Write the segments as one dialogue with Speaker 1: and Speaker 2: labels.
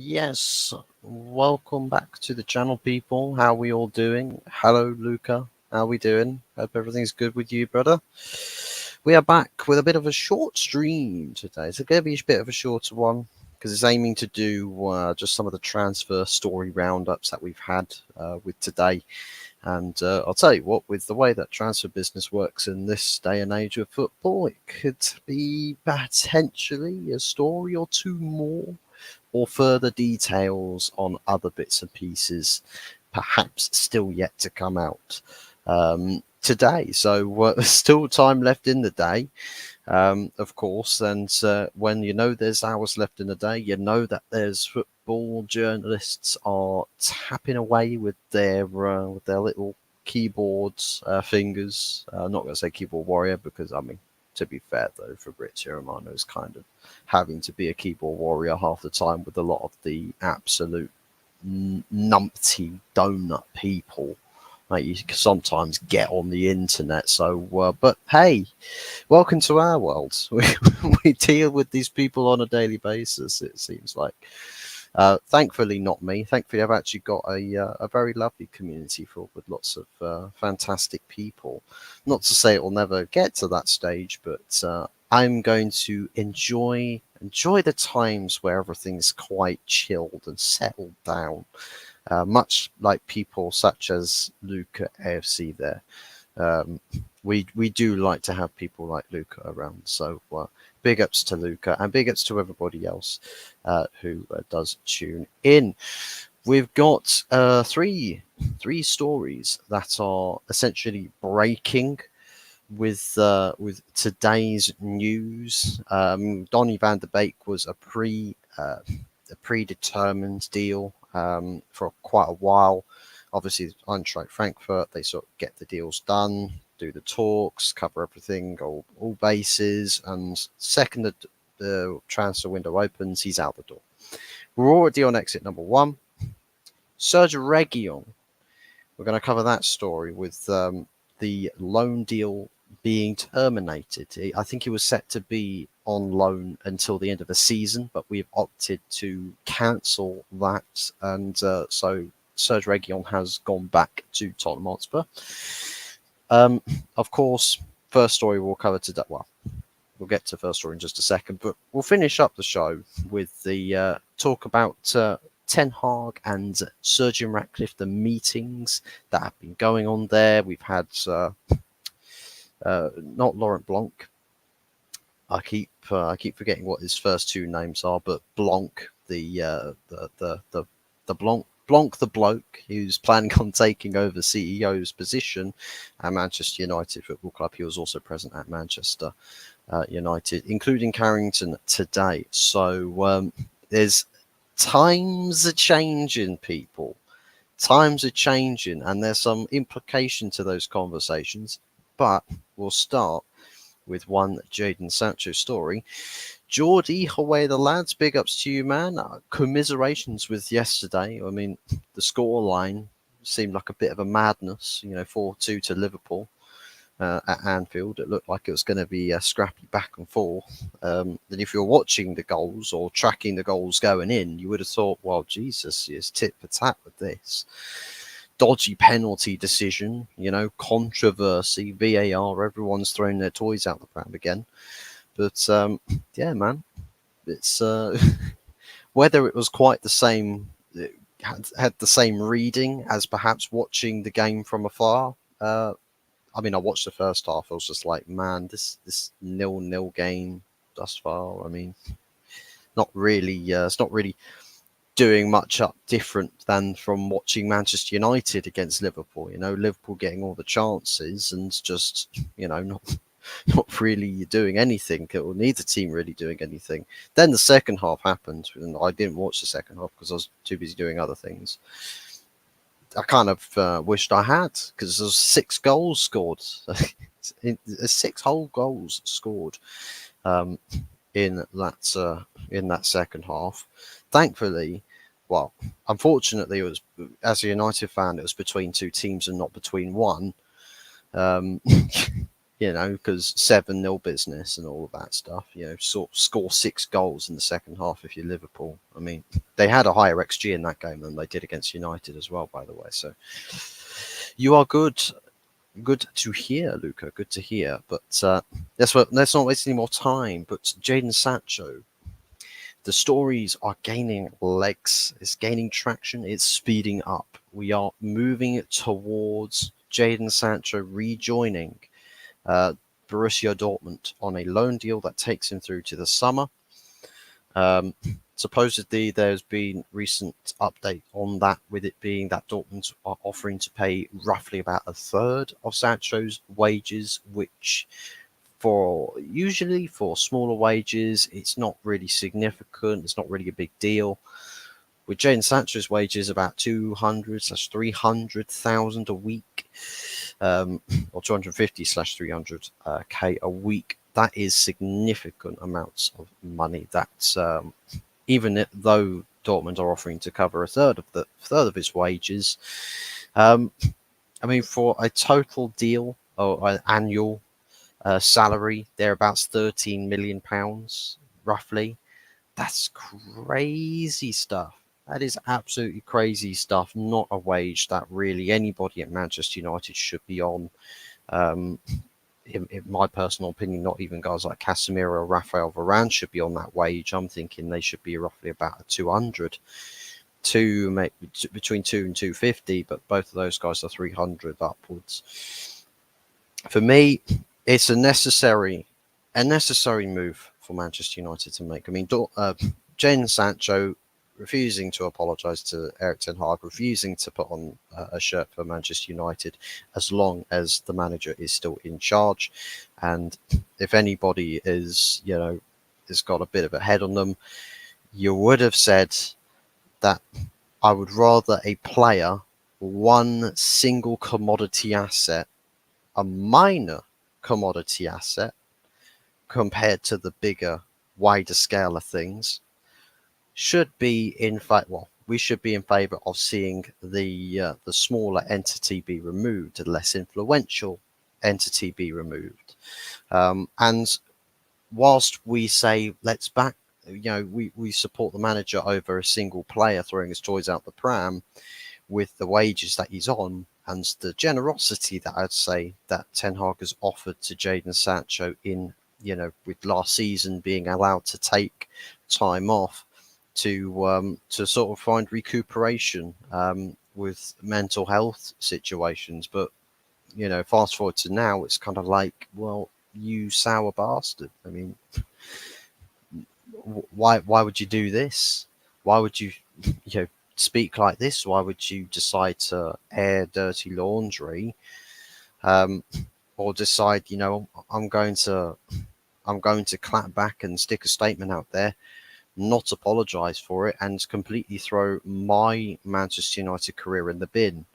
Speaker 1: Yes, welcome back to the channel, people. How we all doing? Hello, Luca. How we doing? Hope everything's good with you, brother. We are back with a bit of a short stream today. It's going to be a bit of a shorter one because it's aiming to do just some of the transfer story roundups that we've had with today. And I'll tell you what, with the way that transfer business works in this day and age of football, it could be potentially a story or two more, or further details on other bits and pieces, perhaps still yet to come out today. So still time left in the day, of course. And when you know there's hours left in the day, you know that there's football journalists are tapping away with their little keyboards fingers. I'm not going to say keyboard warrior because, I mean, to be fair though, Fabrizio Romano is kind of having to be a keyboard warrior half the time with a lot of the absolute numpty donut people that you can sometimes get on the internet. So, but hey, welcome to our world. We deal with these people on a daily basis, it seems like. Thankfully, not me. Thankfully, I've actually got a very lovely community filled with lots of fantastic people. Not to say it will never get to that stage, but I'm going to enjoy the times where everything's quite chilled and settled down, much like people such as Luke at AFC there. We do like to have people like Luca around. So big ups to Luca and big ups to everybody else who does tune in. We've got three stories that are essentially breaking with today's news. Donny van der Beek was a predetermined deal for quite a while. Obviously, Eintracht Frankfurt, they sort of get the deals done, do the talks, cover everything, all bases, and second the transfer window opens, he's out the door. We're already on exit number one. Serge Reguilon, we're going to cover that story with the loan deal being terminated. I think he was set to be on loan until the end of the season, but we've opted to cancel that, and so Serge Reguilon has gone back to Tottenham Hotspur. Of course, first story we'll cover today. Well, we'll get to first story in just a second, but we'll finish up the show with the talk about Ten Hag and Sir Jim Ratcliffe, the meetings that have been going on there. We've had not Laurent Blanc. I keep forgetting what his first two names are, but Blanc, the Blanc the bloke who's planning on taking over CEO's position at Manchester United Football Club. He was also present at Manchester United, including Carrington today. So there's times are changing, people. Times are changing, and there's some implication to those conversations. But we'll start with one Jadon Sancho story. Geordie, away the lads, big ups to you, man. Commiserations with yesterday. I mean, the score line seemed like a bit of a madness, 4-2 to Liverpool at Anfield. It looked like it was going to be a scrappy back and forth. And if you're watching the goals or tracking the goals going in, you would have thought, well, Jesus, it's tit for tat with this. Dodgy penalty decision, controversy, VAR, everyone's throwing their toys out the pram again. But yeah, man, it's whether it was quite the same, had the same reading as perhaps watching the game from afar. I mean, I watched the first half. I was just like, man, this 0-0 game thus far. I mean, not really. It's not really doing much up different than from watching Manchester United against Liverpool. Liverpool getting all the chances and just, not really doing anything, or neither team really doing anything. Then the second half happened, and I didn't watch the second half because I was too busy doing other things. I kind of wished I had, because there was 6 goals scored, 6 whole goals scored in that second half. Thankfully, well, unfortunately, it was, as a United fan, it was between 2 teams and not between one. because 7-0 business and all of that stuff. Score 6 goals in the second half if you're Liverpool. I mean, they had a higher XG in that game than they did against United as well, by the way. So you are good. Good to hear, Luca. Good to hear. But let's not waste any more time. But Jadon Sancho, the stories are gaining legs. It's gaining traction. It's speeding up. We are moving towards Jadon Sancho rejoining Borussia Dortmund on a loan deal that takes him through to the summer. Supposedly, there's been recent update on that, with it being that Dortmund are offering to pay roughly about a third of Sancho's wages, which usually for smaller wages, it's not really significant. It's not really a big deal. With Jadon Sancho's wages about 200,000/300,000 a week, or 250/300k a week. That is significant amounts of money. That's even though Dortmund are offering to cover a third of his wages. I mean, for a total deal or an annual salary, thereabouts £13 million, roughly. That's crazy stuff. That is absolutely crazy stuff. Not a wage that really anybody at Manchester United should be on. In my personal opinion, not even guys like Casemiro or Rafael Varane should be on that wage. I'm thinking they should be roughly about 200, between 2 and 250, but both of those guys are 300 upwards. For me, it's a necessary move for Manchester United to make. I mean, Jadon Sancho refusing to apologise to Erik ten Hag, refusing to put on a shirt for Manchester United as long as the manager is still in charge. And if anybody has got a bit of a head on them, you would have said that I would rather a player, one single commodity asset, a minor commodity asset, compared to the bigger, wider scale of things, should be in fact, we should be in favour of seeing the smaller entity be removed, the less influential entity be removed. And whilst we say let's back, we support the manager over a single player throwing his toys out the pram with the wages that he's on and the generosity that I'd say that Ten Hag has offered to Jadon Sancho in, with last season being allowed to take time off to sort of find recuperation with mental health situations. But fast forward to now, it's kind of like, well, you sour bastard. I mean, why would you do this? Why would you speak like this? Why would you decide to air dirty laundry, or decide I'm going to clap back and stick a statement out there, not apologise for it, and completely throw my Manchester United career in the bin?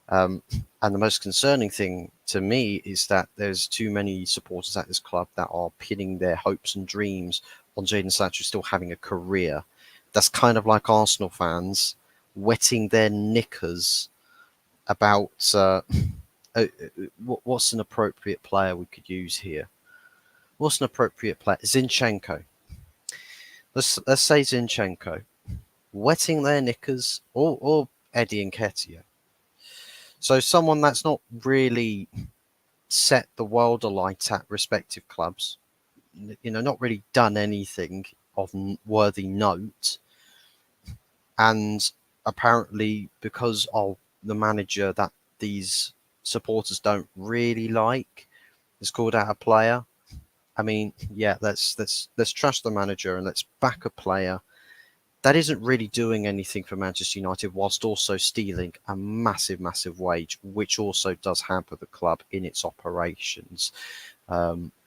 Speaker 1: And the most concerning thing to me is that there's too many supporters at this club that are pinning their hopes and dreams on Jadon Sancho still having a career. That's kind of like Arsenal fans wetting their knickers about what's an appropriate player we could use here. What's an appropriate player? Zinchenko. Let's say Zinchenko wetting their knickers, or Eddie Nketiah. So someone that's not really set the world alight at respective clubs, not really done anything of worthy note, and apparently because of the manager that these supporters don't really like, has called out a player. I mean, yeah, let's trust the manager and let's back a player that isn't really doing anything for Manchester United, whilst also stealing a massive, massive wage, which also does hamper the club in its operations,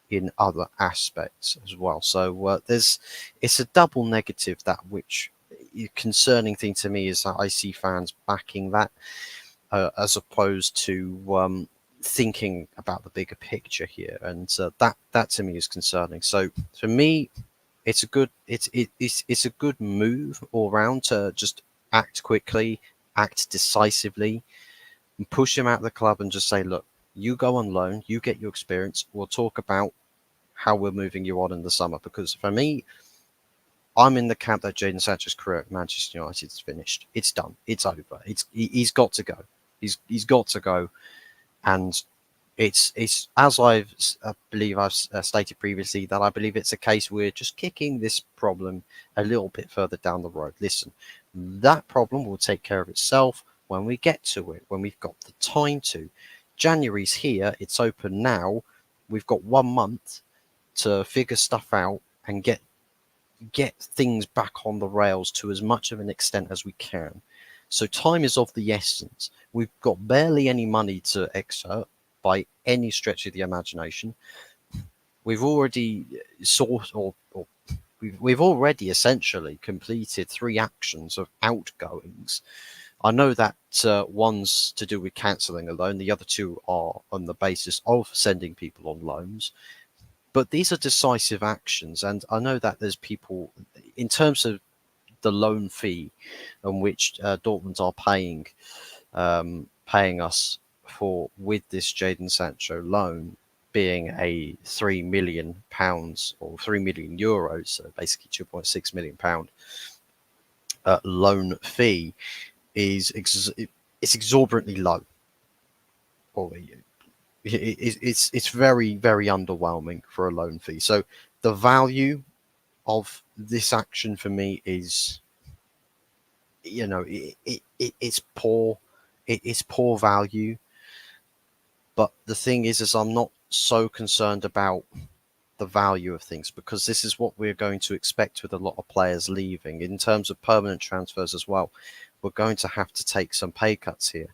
Speaker 1: in other aspects as well. So it's a double negative, that which concerning thing to me is that I see fans backing that, as opposed to thinking about the bigger picture here, and that to me is concerning. So for me, it's a good move all round to just act quickly, act decisively, and push him out of the club and just say, look, You go on loan, you get your experience. We'll talk about how we're moving you on in the summer. Because for me, I'm in the camp that Jadon Sancho's career at Manchester United is finished. It's done. It's over. He's got to go. He's got to go. And it's as I believe I've stated previously, that I believe it's a case we're just kicking this problem a little bit further down the road. Listen, that problem will take care of itself when we get to it, when we've got the time to. January's here. It's open now. We've got 1 month to figure stuff out and get things back on the rails to as much of an extent as we can. So time is of the essence. We've got barely any money to exert by any stretch of the imagination. We've already we've already essentially completed 3 actions of outgoings. I know that one's to do with cancelling a loan. The other 2 are on the basis of sending people on loans. But these are decisive actions, and I know that there's people, in terms of the loan fee, on which Dortmund are paying us for with this Jadon Sancho loan being a £3 million or €3 million, so basically £2.6 million loan fee it's exorbitantly low. Or it's very, very underwhelming for a loan fee. So the value of this action for me is, it's poor. It's poor value. But the thing is I'm not so concerned about the value of things, because this is what we're going to expect with a lot of players leaving. In terms of permanent transfers as well, we're going to have to take some pay cuts here.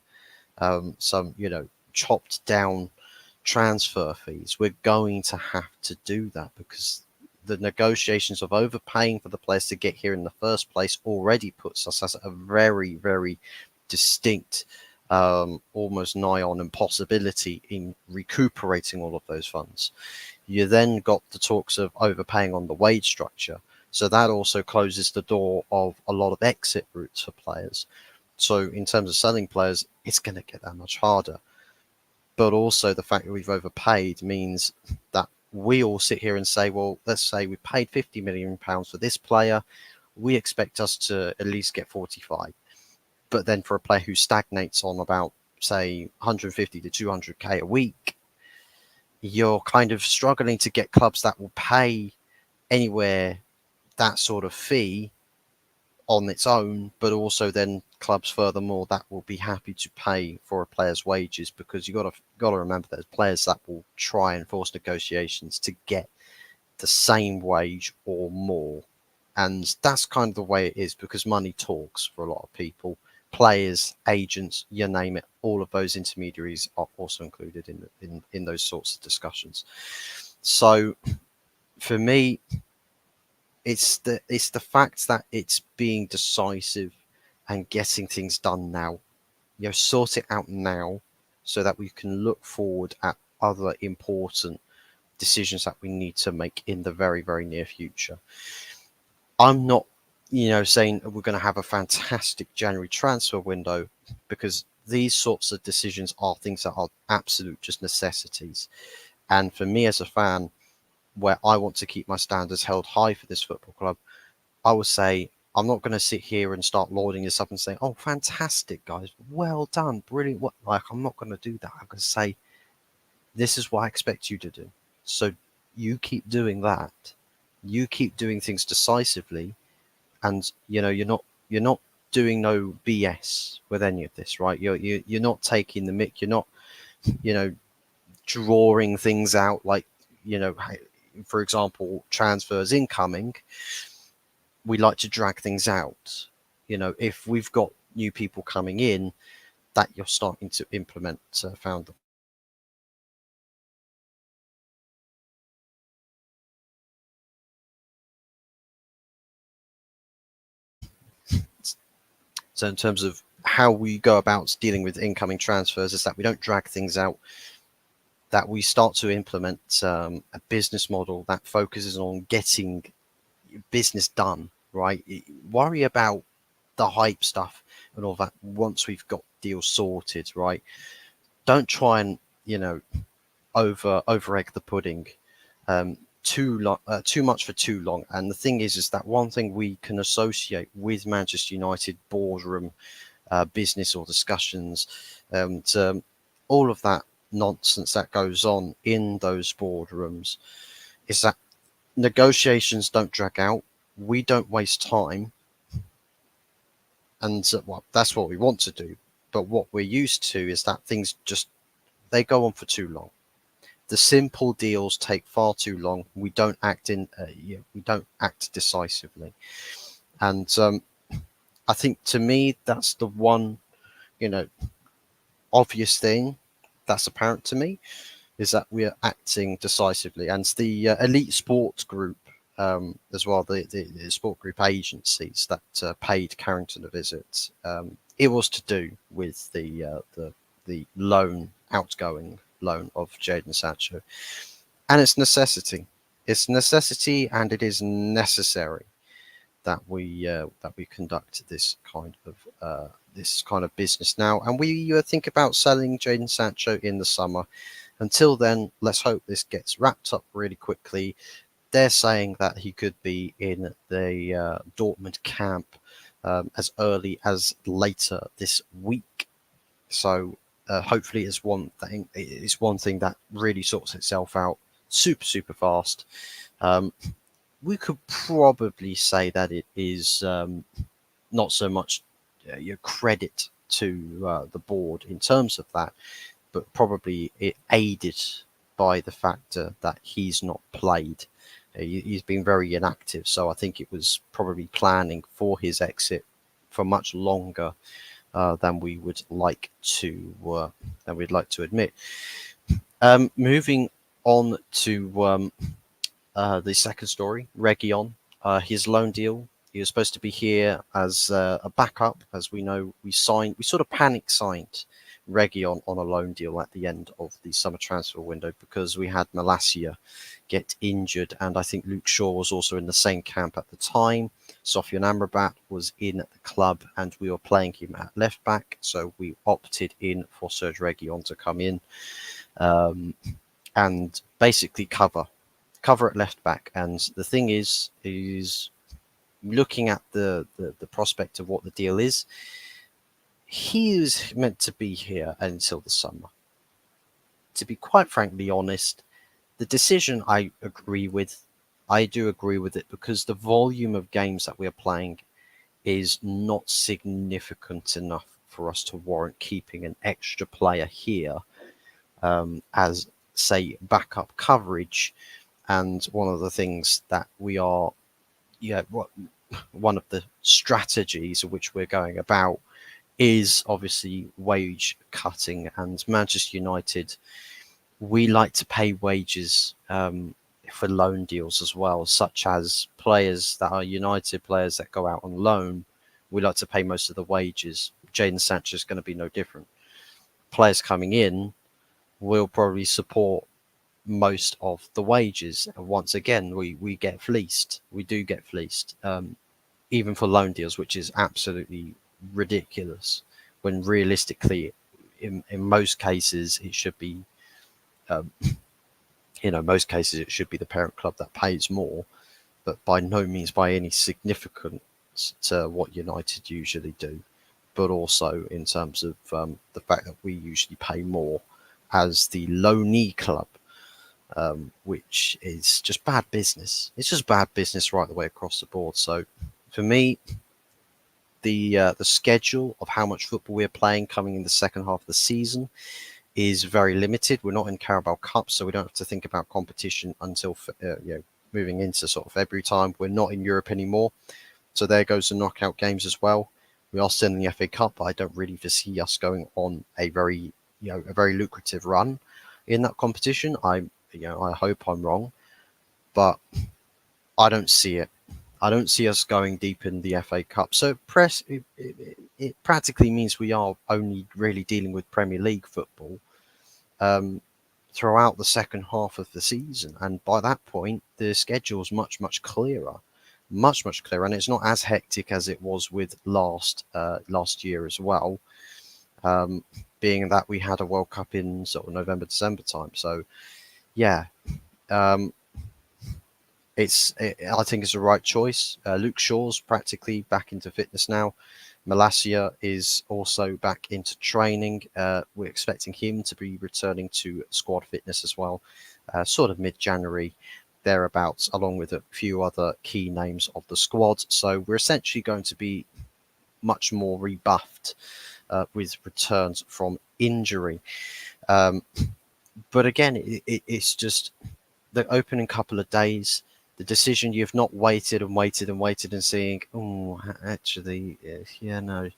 Speaker 1: Some, chopped down transfer fees. We're going to have to do that, because the negotiations of overpaying for the players to get here in the first place already puts us as a very, very distinct, almost nigh on impossibility in recuperating all of those funds. You then got the talks of overpaying on the wage structure. So that also closes the door of a lot of exit routes for players. So in terms of selling players, it's going to get that much harder. But also the fact that we've overpaid means that we all sit here and say, well, let's say we paid £50 million for this player. We expect us to at least get 45. But then for a player who stagnates on about, say, 150 to 200k a week, you're kind of struggling to get clubs that will pay anywhere that sort of fee on its own, but also then clubs furthermore that will be happy to pay for a player's wages, because you got to remember there's players that will try and force negotiations to get the same wage or more, and that's kind of the way it is, because money talks for a lot of people. Players, agents, you name it, all of those intermediaries are also included in those sorts of discussions. So for me, it's the fact that it's being decisive and getting things done now. Sort it out now, so that we can look forward at other important decisions that we need to make in the very, very near future. I'm not, saying we're going to have a fantastic January transfer window, because these sorts of decisions are things that are absolute just necessities. And for me as a fan, where I want to keep my standards held high for this football club, I would say I'm not going to sit here and start lauding this up and say, oh, fantastic, guys, well done, brilliant. I'm not going to do that. I'm going to say, this is what I expect you to do. So you keep doing that. You keep doing things decisively, and you're not doing no BS with any of this, right? You're not taking the mick. You're not, drawing things out like, for example, transfers incoming. We like to drag things out. If we've got new people coming in, that you're starting to implement found them. So in terms of how we go about dealing with incoming transfers, is that we don't drag things out, that we start to implement a business model that focuses on getting business done, right? Worry about the hype stuff and all that once we've got deals sorted, right? Don't try and you know, over egg the pudding too long, too much for too long. And the thing is that one thing we can associate with Manchester United boardroom business or discussions, and all of that nonsense that goes on in those boardrooms, is that negotiations don't drag out. We don't waste time, and well, that's what we want to do. But what we're used to is that things just they go on for too long. The simple deals take far too long. We don't act we don't act decisively, and I think to me that's the one, you know, obvious thing that's apparent to me, is that we are acting decisively. And the elite sports group, as well, the sport group agencies that paid Carrington a visit, it was to do with the loan, outgoing loan of Jadon Sancho, and it's necessity. It's necessity, and it is necessary that we conduct this kind of business now, and we think about selling Jadon Sancho in the summer. Until then, let's hope this gets wrapped up really quickly. They're saying that he could be in the Dortmund camp as early as later this week. So hopefully, it's one thing that really sorts itself out super fast. We could probably say that it is not so much your credit to the board in terms of that, but probably it aided by the fact that he's not played. He's been very inactive, so I think it was probably planning for his exit for much longer than we would like to admit. Moving on to the second story, Reguilon, his loan deal. He was supposed to be here as a backup. As we know, we sort of panic signed Reguilon on a loan deal at the end of the summer transfer window because we had Malacia get injured, and I think Luke Shaw was also in the same camp at the time. Sofian Amrabat was in the club, and we were playing him at left back, so we opted in for Serge Reguilon to come in and basically cover at left back. And the thing is looking at the prospect of what the deal is, he is meant to be here until the summer. To be quite frankly honest, the decision I agree with. I do agree with it because the volume of games that we are playing is not significant enough for us to warrant keeping an extra player here as, say, backup coverage. And one of the things that we are, one of the strategies which we're going about is obviously wage cutting. And Manchester United, we like to pay wages for loan deals as well, such as players that are United players that go out on loan. We like to pay most of the wages. Jadon Sancho is going to be no different. Players coming in will probably support most of the wages. And once again, we get fleeced. We do get fleeced, even for loan deals, which is absolutely ridiculous. When realistically, in most cases, it should be, most cases it should be the parent club that pays more, but by no means by any significance to what United usually do. But also in terms of the fact that we usually pay more as the loanee club. Which is just bad business. It's just bad business right the way across the board. So for me, the schedule of how much football we're playing coming in the second half of the season is very limited. We're not in Carabao Cup, so we don't have to think about competition until moving into sort of February time. We're not in Europe anymore, so there goes the knockout games as well. We are still in the FA Cup, but I don't really foresee us going on a very lucrative run in that competition. I hope I'm wrong, but I don't see it. I don't see us going deep in the FA Cup. So it practically means we are only really dealing with Premier League football throughout the second half of the season. And by that point, the schedule is much clearer. Much clearer. And it's not as hectic as it was with last year as well. being that we had a World Cup in sort of November, December time. So yeah, um, I think it's the right choice. Luke Shaw's practically back into fitness now. Malacia is also back into training. We're expecting him to be returning to squad fitness as well, sort of mid-January, thereabouts, along with a few other key names of the squad. So we're essentially going to be much more rebuffed with returns from injury. Um, but again, it's just the opening couple of days, the decision you've not waited and waited and waited and seeing, oh, actually, yeah, no,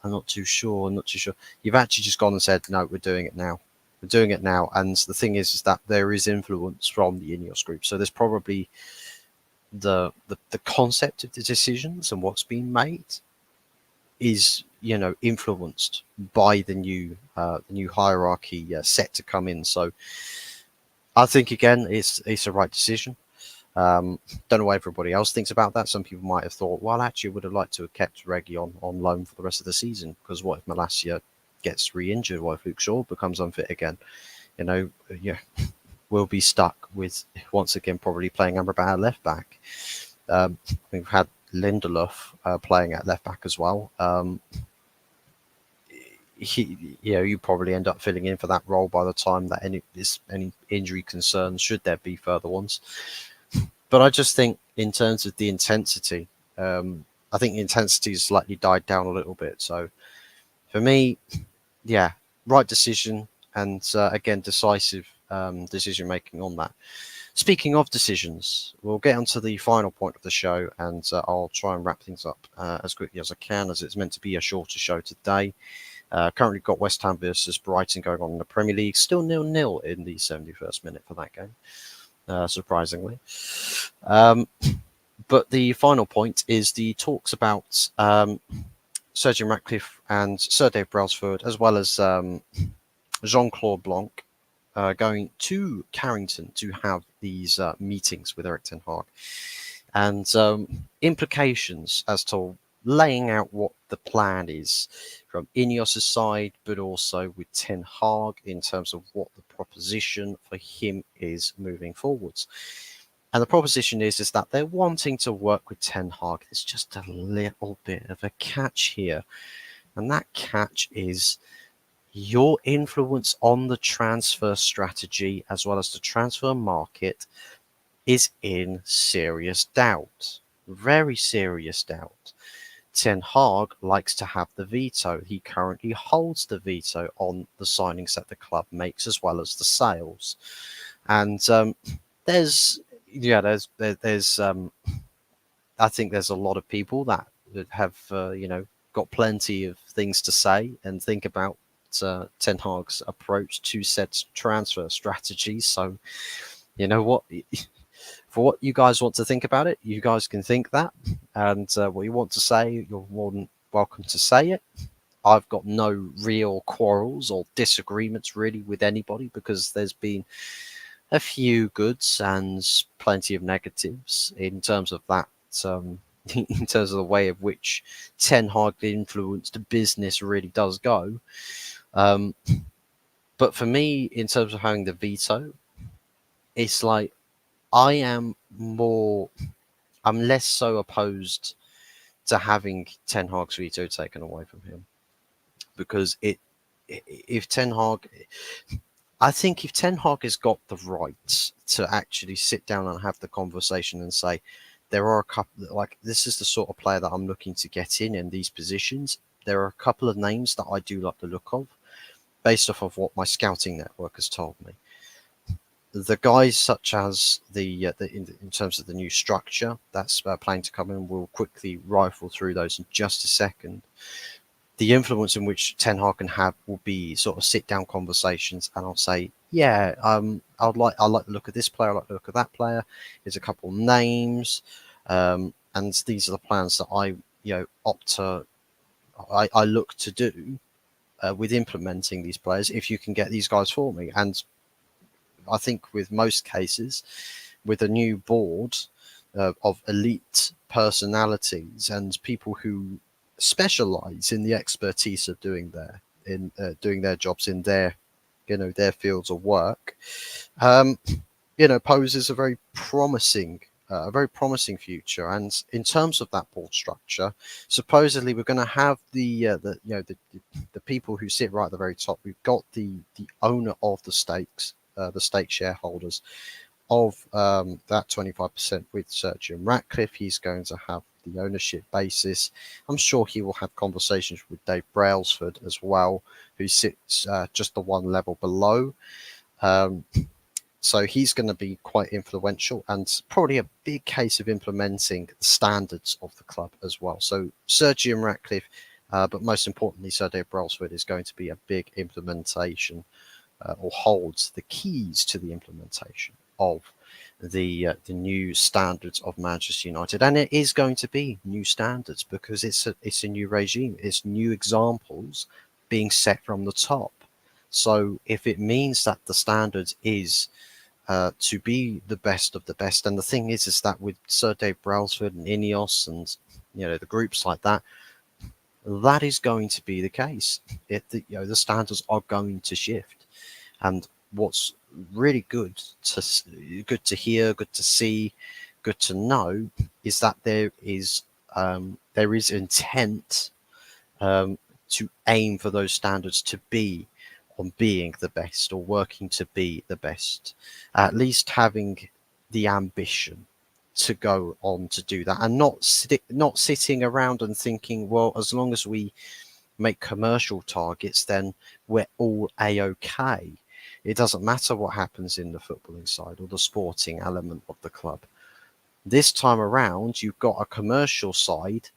Speaker 1: I'm not too sure. I'm not too sure. You've actually just gone and said, no, we're doing it now. We're doing it now. And the thing is that there is influence from the Ineos group. So there's probably the concept of the decisions and what's being made is, you know, influenced by the new hierarchy set to come in. So I think again, it's a right decision. Don't know what everybody else thinks about that. Some people might have thought, well, actually, would have liked to have kept Reggie on loan for the rest of the season, because what if Malacia gets re-injured? What if Luke Shaw becomes unfit again? You know, yeah, we'll be stuck with, once again, probably playing Amrabat at left back. We've had Lindelof playing at left back as well. You probably end up filling in for that role by the time that any injury concerns, should there be further ones. But I just think in terms of the intensity, I think the intensity has slightly died down a little bit. So for me, yeah, right decision, and again, decisive decision making on that. Speaking of decisions, we'll get onto the final point of the show, and I'll try and wrap things up as quickly as I can, as it's meant to be a shorter show today. Currently got West Ham versus Brighton going on in the Premier League. Still 0-0 in the 71st minute for that game, surprisingly. But the final point is the talks about Sir Jim Ratcliffe and Sir Dave Brailsford, as well as Jean-Claude Blanc, going to Carrington to have these meetings with Eric Ten Hag, and implications as to laying out what the plan is from Ineos' side, but also with Ten Hag in terms of what the proposition for him is moving forwards. And the proposition is that they're wanting to work with Ten Hag. There's just a little bit of a catch here, and that catch is your influence on the transfer strategy as well as the transfer market is in serious doubt, very serious doubt. Ten Hag likes to have the veto. He currently holds the veto on the signings that the club makes as well as the sales. And there's I think there's a lot of people that have got plenty of things to say and think about Ten Hag's approach to said transfer strategies. So you know what, for what you guys want to think about it, you guys can think that, and what you want to say, you're more than welcome to say it. I've got no real quarrels or disagreements really with anybody, because there's been a few goods and plenty of negatives in terms of that. In terms of the way of which Ten Hag influenced business really does go. But for me, in terms of having the veto, it's like I'm less so opposed to having Ten Hag's veto taken away from him, because if Ten Hag, I think if Ten Hag has got the right to actually sit down and have the conversation and say, there are a couple, like, this is the sort of player that I'm looking to get in these positions. There are a couple of names that I do like the look of, based off of what my scouting network has told me. The guys such as in terms of the new structure that's planning to come in, we'll quickly rifle through those in just a second. The influence in which Ten Hag can have will be sort of sit down conversations, and I'll say, yeah, I like the look of this player, I like the look of that player. Here's a couple names, and these are the plans that I I look to do with implementing these players. If you can get these guys for me, and I think with most cases, with a new board of elite personalities and people who specialize in the expertise of doing in doing their jobs in their, their fields of work, um, poses a very promising future. And in terms of that board structure, supposedly we're going to have the people who sit right at the very top. We've got the owner of the stakes, the stake shareholders of that 25% with Sir Jim Ratcliffe. He's going to have the ownership basis. I'm sure he will have conversations with Dave Brailsford as well, who sits just the one level below. So he's going to be quite influential, and probably a big case of implementing the standards of the club as well. So Sir Jim Ratcliffe, but most importantly, Sir Dave Brailsford is going to be a big implementation, or holds the keys to the implementation of the new standards of Manchester United. And it is going to be new standards because it's a new regime. It's new examples being set from the top. So if it means that the standards is to be the best of the best, and the thing is that with Sir Dave Brailsford and Ineos and the groups like that, that is going to be the case. The standards are going to shift, and what's really good to hear, good to see, good to know is that there is intent to aim for those standards to be on being the best, or working to be the best, at least having the ambition to go on to do that, and not sitting around and thinking, well, as long as we make commercial targets, then we're all a-okay. It doesn't matter what happens in the footballing side or the sporting element of the club. This time around, you've got a commercial side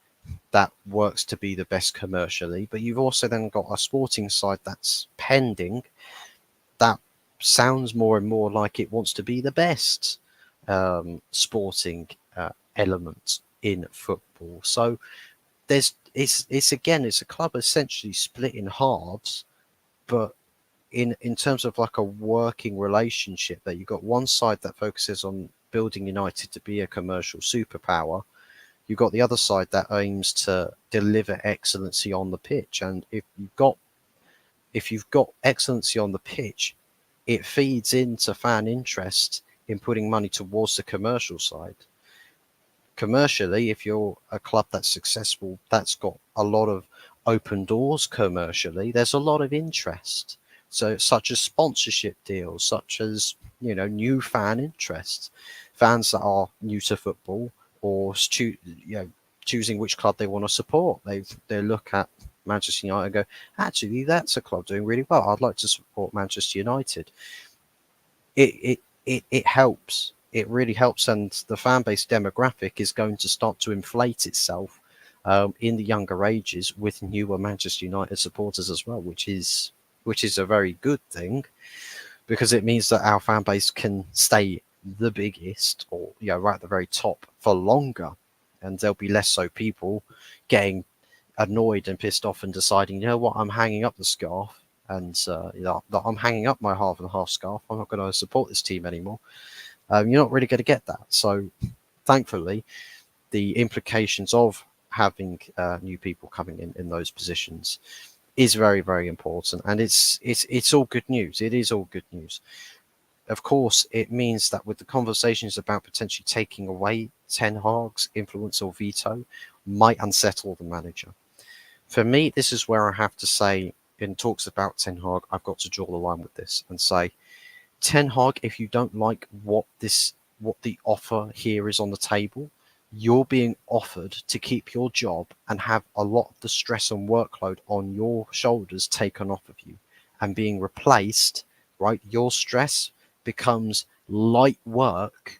Speaker 1: that works to be the best commercially, but you've also then got a sporting side that's pending, that sounds more and more like it wants to be the best sporting element in football. So it's a club essentially split in halves, but in terms of like a working relationship, that you've got one side that focuses on building United to be a commercial superpower. You've got the other side that aims to deliver excellency on the pitch, and if you've got excellency on the pitch, it feeds into fan interest in putting money towards the commercial side. Commercially, if you're a club that's successful, that's got a lot of open doors commercially, there's a lot of interest. So such as sponsorship deals, such as new fan interest, fans that are new to football, or choosing which club they want to support. They look at Manchester United and go, actually, that's a club doing really well. I'd like to support Manchester United. It helps. It really helps, and the fan base demographic is going to start to inflate itself in the younger ages with newer Manchester United supporters as well, which is a very good thing, because it means that our fan base can stay the biggest, or right at the very top for longer, and there'll be less so people getting annoyed and pissed off and deciding, what, I'm hanging up the scarf, and I'm hanging up my half and half scarf, I'm not going to support this team anymore. You're not really going to get that. So thankfully, the implications of having new people coming in those positions is very, very important, and it's all good news. It is all good news. Of course, it means that with the conversations about potentially taking away Ten Hag's influence or veto, might unsettle the manager. For me, this is where I have to say, in talks about Ten Hag, I've got to draw the line with this and say, Ten Hag, if you don't like what the offer here is on the table, you're being offered to keep your job and have a lot of the stress and workload on your shoulders taken off of you, and being replaced, right? Your stress becomes light work,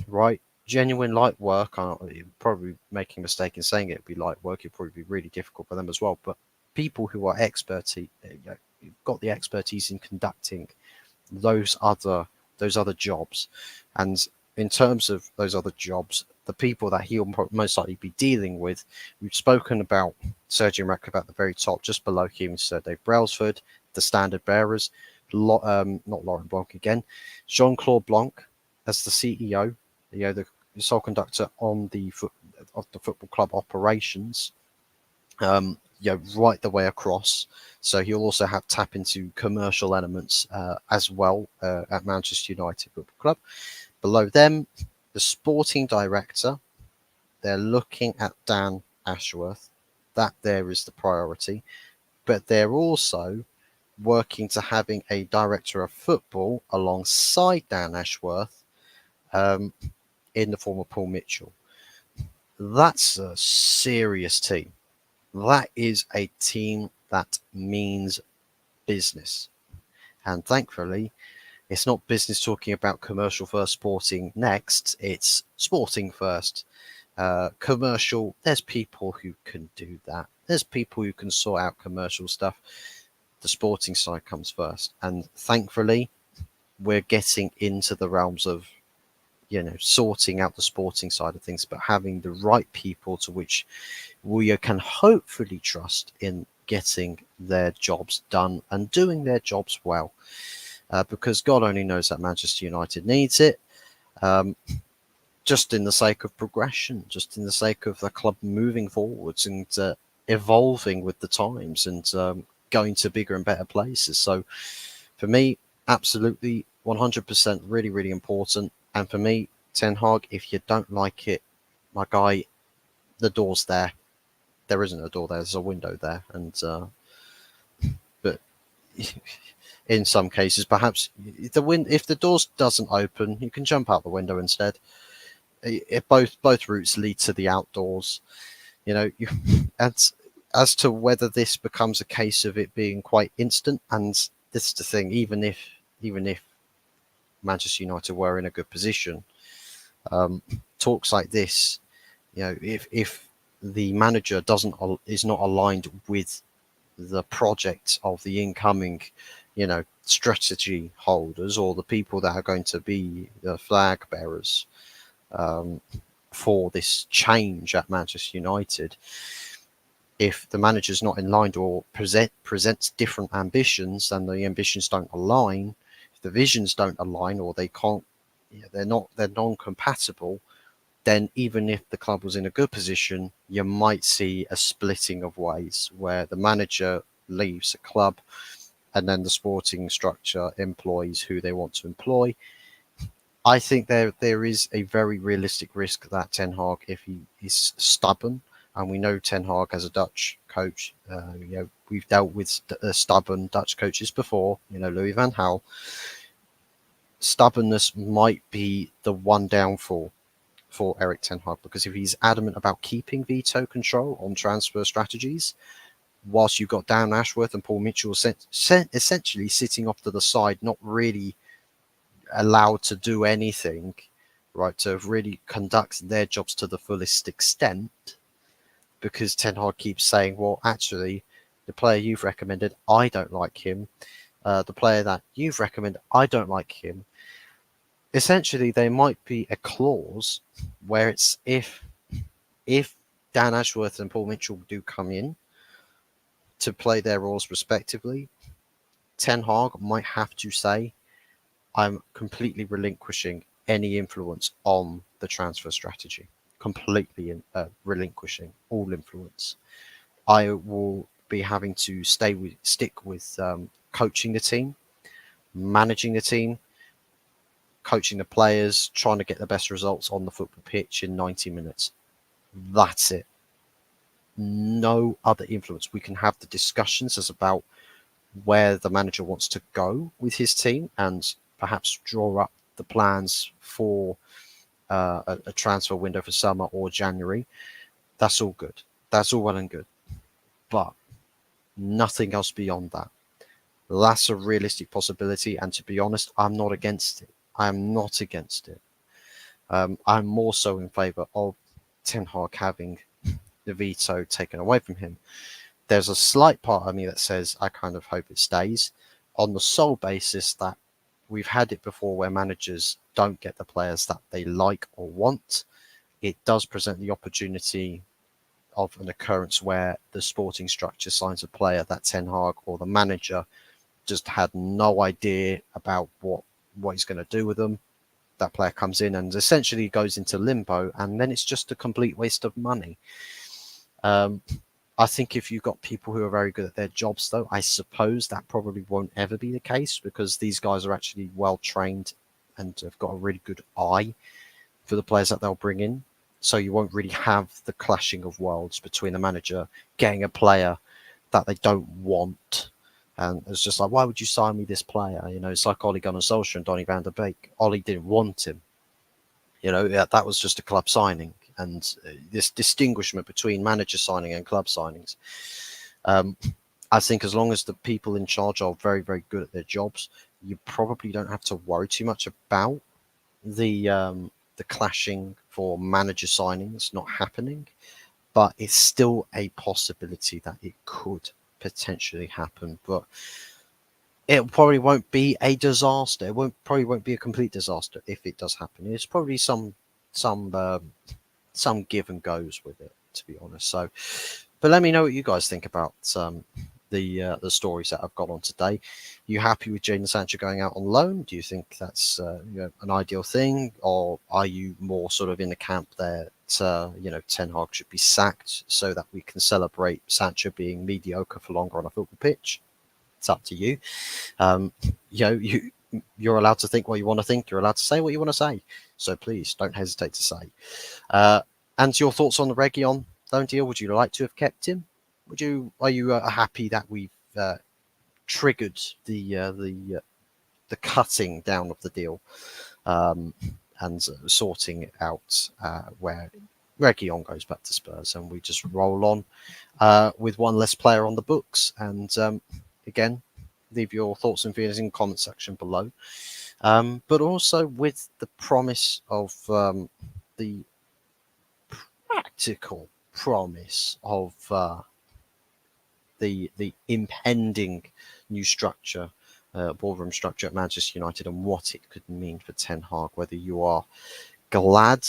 Speaker 1: right? Genuine light work. You're probably making a mistake in saying it'd be light work. It'd probably be really difficult for them as well. But people who are got the expertise in conducting those other jobs, and in terms of those other jobs, the people that he'll most likely be dealing with, we've spoken about Sir Jim Ratcliffe at the very top. Just below him, Sir Dave Brailsford, the standard bearers, not Laurent Blanc again, Jean-Claude Blanc as the CEO, the sole conductor of the football club operations. right the way across. So he'll also have tap into commercial elements as well at Manchester United Football Club. Below them, the sporting director, they're looking at Dan Ashworth. That there is the priority. But they're also working to having a director of football alongside Dan Ashworth in the form of Paul Mitchell. That's a serious team. That is a team that means business. And thankfully, it's not business talking about commercial first, sporting next. It's sporting first. Commercial, there's people who can do that. There's people who can sort out commercial stuff. The sporting side comes first. And thankfully, we're getting into the realms of, sorting out the sporting side of things, but having the right people to which we can hopefully trust in getting their jobs done and doing their jobs well. Because God only knows that Manchester United needs it. Just in the sake of progression, just in the sake of the club moving forwards and evolving with the times and going to bigger and better places. So for me, absolutely 100% really, really important. And for me, Ten Hag, if you don't like it, my guy, the door's there. There isn't a door there, there's a window there. And but in some cases, perhaps if the door doesn't open, you can jump out the window instead. Both routes lead to the outdoors. And as to whether this becomes a case of it being quite instant, and this is the thing, even if Manchester United were in a good position, talks like this, if the manager is not aligned with the project of the incoming, strategy holders or the people that are going to be the flag bearers for this change at Manchester United, if the manager's not in line or presents different ambitions and the ambitions don't align, if the visions don't align or they can't, they're non-compatible, then even if the club was in a good position, you might see a splitting of ways where the manager leaves the club and then the sporting structure employs who they want to employ. I think there is a very realistic risk that Ten Hag, if he is stubborn, and we know Ten Hag as a Dutch coach, we've dealt with stubborn Dutch coaches before, Louis van Gaal. Stubbornness might be the one downfall for Erik Ten Hag, because if he's adamant about keeping veto control on transfer strategies, whilst you've got Dan Ashworth and Paul Mitchell essentially sitting off to the side, not really allowed to do anything, right, to really conduct their jobs to the fullest extent, because Ten Hag keeps saying, well, actually, the player you've recommended, I don't like him. The player that you've recommended, I don't like him. Essentially, there might be a clause where it's if Dan Ashworth and Paul Mitchell do come in to play their roles respectively, Ten Hag might have to say, I'm completely relinquishing any influence on the transfer strategy. Completely relinquishing all influence. I will be having to stick with coaching the team, managing the team, coaching the players, trying to get the best results on the football pitch in 90 minutes. That's it. No other influence. We can have the discussions as about where the manager wants to go with his team and perhaps draw up the plans for a transfer window for summer or January. That's all good. That's all well and good. But nothing else beyond that. That's a realistic possibility. And to be honest, I'm not against it. I am not against it. I'm more so in favour of Ten Hag having the veto taken away from him. There's a slight part of me that says I kind of hope it stays, on the sole basis that we've had it before where managers don't get the players that they like or want. It does present the opportunity of an occurrence where the sporting structure signs a player that Ten Hag or the manager just had no idea about what he's going to do with them. That player comes in and essentially goes into limbo, and then it's just a complete waste of money. I think if you've got people who are very good at their jobs, though, I suppose that probably won't ever be the case, because these guys are actually well trained and have got a really good eye for the players that they'll bring in. So you won't really have the clashing of worlds between the manager getting a player that they don't want. And it's just like, why would you sign me this player? You know, it's like Ole Gunnar Solskjaer and Donny van der Beek. Ole didn't want him. You know, that was just a club signing. And this distinguishment between manager signing and club signings, um, I think as long as the people in charge are very, very good at their jobs, you probably don't have to worry too much about the clashing for manager signings not happening. But it's still a possibility that it could potentially happen. But it probably won't be a disaster. It probably won't be a complete disaster if it does happen. It's probably some some give and goes with it, to be honest. So, but let me know what you guys think about the stories that I've got on today. You happy with Jadon Sancho going out on loan? Do you think that's an ideal thing, or are you more sort of in the camp that Ten Hag should be sacked so that we can celebrate Sancho being mediocre for longer on a football pitch? It's up to you. Um, you're allowed to think what you want to think. You're allowed to say what you want to say. So please don't hesitate to say. And your thoughts on the Region loan deal? Would you like to have kept him? Are you happy that we've triggered the cutting down of the deal, and sorting out where Region goes back to Spurs, and we just roll on with one less player on the books? And again, leave your thoughts and feelings in the comment section below. But also with the promise of the practical promise of the impending new structure, ballroom structure at Manchester United, and what it could mean for Ten Hag. Whether you are glad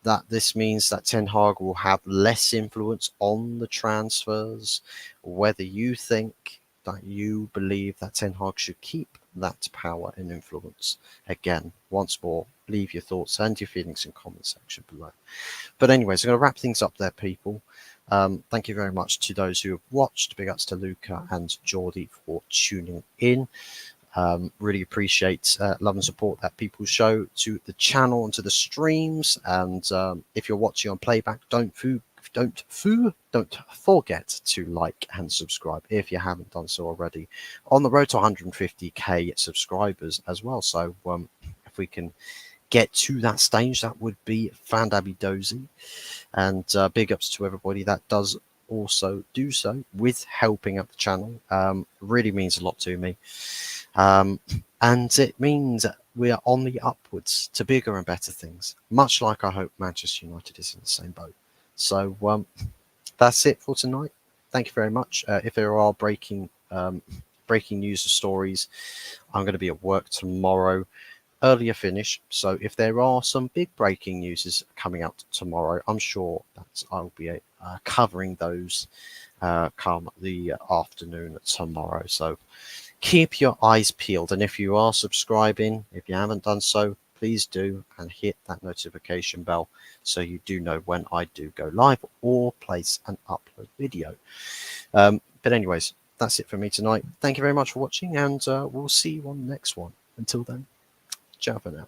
Speaker 1: that this means that Ten Hag will have less influence on the transfers, whether you think that you believe that Ten Hag should keep that power and influence. Again, once more, leave your thoughts and your feelings in the comment section below. But anyways, I'm going to wrap things up there, people. Thank you very much to those who have watched. Big ups to Luca and Geordie for tuning in. Really appreciate love and support that people show to the channel and to the streams. And if you're watching on playback, don't forget to like and subscribe if you haven't done so already. On the road to 150k subscribers as well. So if we can get to that stage, that would be fandabidozy. And big ups to everybody that does also do so with helping up the channel. Really means a lot to me. And it means we are on the upwards to bigger and better things, much like I hope Manchester United is in the same boat. So that's it for tonight. Thank you very much. If there are breaking news or stories, I'm going to be at work tomorrow, earlier finish. So if there are some big breaking news coming out tomorrow, I'm sure that I'll be covering those come the afternoon tomorrow. So keep your eyes peeled, and if you are subscribing, if you haven't done so, please do, and hit that notification bell so you do know when I do go live or place an upload video. But anyways, that's it for me tonight. Thank you very much for watching, and we'll see you on the next one. Until then, ciao for now.